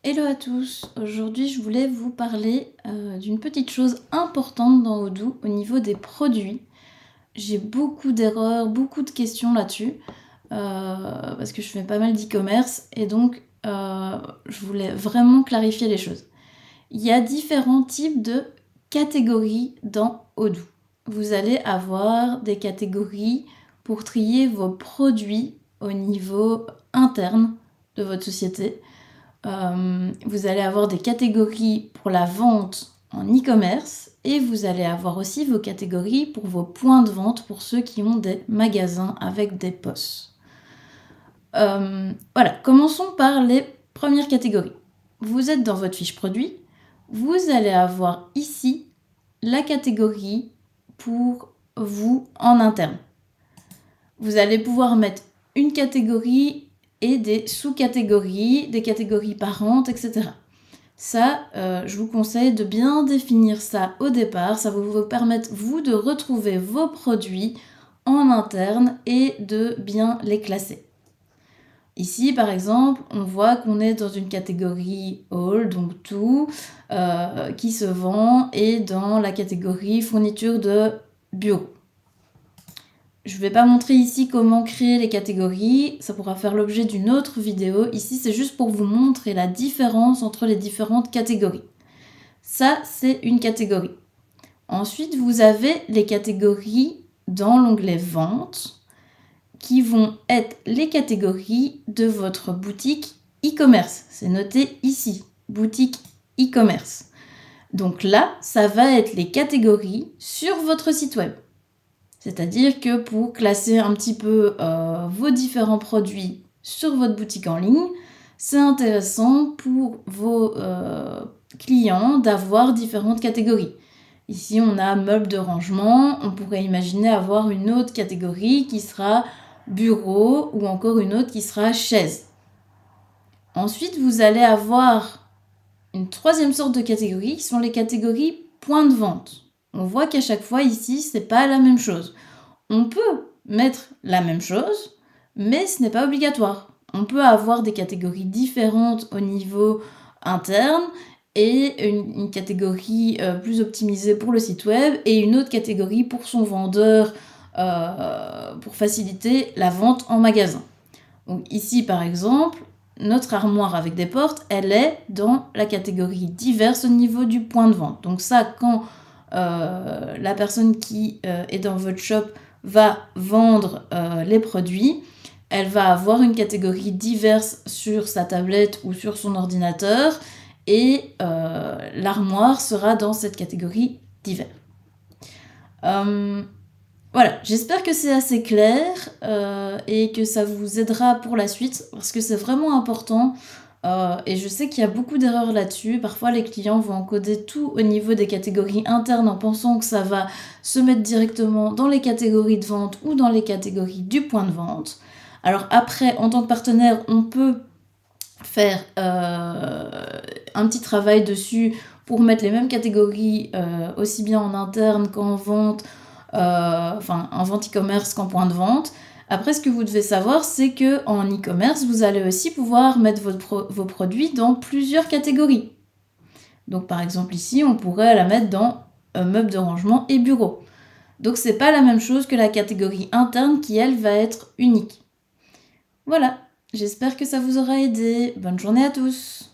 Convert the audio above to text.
Hello à tous, aujourd'hui je voulais vous parler d'une petite chose importante dans Odoo au niveau des produits. J'ai beaucoup d'erreurs, beaucoup de questions là-dessus parce que je fais pas mal d'e-commerce et donc je voulais vraiment clarifier les choses. Il y a différents types de catégories dans Odoo. Vous allez avoir des catégories pour trier vos produits au niveau interne de votre société. Vous allez avoir des catégories pour la vente en e-commerce et vous allez avoir aussi vos catégories pour vos points de vente pour ceux qui ont des magasins avec des POS. Voilà, commençons par les premières catégories. Vous êtes dans votre fiche produit, vous allez avoir ici la catégorie pour vous en interne. Vous allez pouvoir mettre une catégorie et des sous-catégories, des catégories parentes, etc. Ça, je vous conseille de bien définir ça au départ. Ça va vous permettre, vous, de retrouver vos produits en interne et de bien les classer. Ici, par exemple, on voit qu'on est dans une catégorie All, donc tout, qui se vend, et dans la catégorie fourniture de bureau. Je ne vais pas montrer ici comment créer les catégories, ça pourra faire l'objet d'une autre vidéo. Ici, c'est juste pour vous montrer la différence entre les différentes catégories. Ça, c'est une catégorie. Ensuite, vous avez les catégories dans l'onglet Vente qui vont être les catégories de votre boutique e-commerce. C'est noté ici, boutique e-commerce. Donc là, ça va être les catégories sur votre site web. C'est-à-dire que pour classer un petit peu vos différents produits sur votre boutique en ligne, c'est intéressant pour vos clients d'avoir différentes catégories. Ici, on a meubles de rangement, on pourrait imaginer avoir une autre catégorie qui sera bureau ou encore une autre qui sera chaise. Ensuite, vous allez avoir une troisième sorte de catégorie qui sont les catégories points de vente. On voit qu'à chaque fois ici, c'est pas la même chose. On peut mettre la même chose, mais ce n'est pas obligatoire. On peut avoir des catégories différentes au niveau interne et une catégorie plus optimisée pour le site web et une autre catégorie pour son vendeur pour faciliter la vente en magasin. Donc ici par exemple, notre armoire avec des portes, elle est dans la catégorie diverses au niveau du point de vente. Donc ça, quand la personne qui est dans votre shop va vendre les produits, elle va avoir une catégorie diverse sur sa tablette ou sur son ordinateur et l'armoire sera dans cette catégorie divers. Voilà, j'espère que c'est assez clair et que ça vous aidera pour la suite parce que c'est vraiment important et je sais qu'il y a beaucoup d'erreurs là-dessus. Parfois, les clients vont encoder tout au niveau des catégories internes en pensant que ça va se mettre directement dans les catégories de vente ou dans les catégories du point de vente. Alors après, en tant que partenaire, on peut faire un petit travail dessus pour mettre les mêmes catégories aussi bien en interne qu'en vente, en vente e-commerce qu'en point de vente. Après, ce que vous devez savoir, c'est qu'en e-commerce, vous allez aussi pouvoir mettre vos produits dans plusieurs catégories. Donc, par exemple, ici, on pourrait la mettre dans meubles de rangement et bureau. Donc, c'est pas la même chose que la catégorie interne qui, elle, va être unique. Voilà, j'espère que ça vous aura aidé. Bonne journée à tous!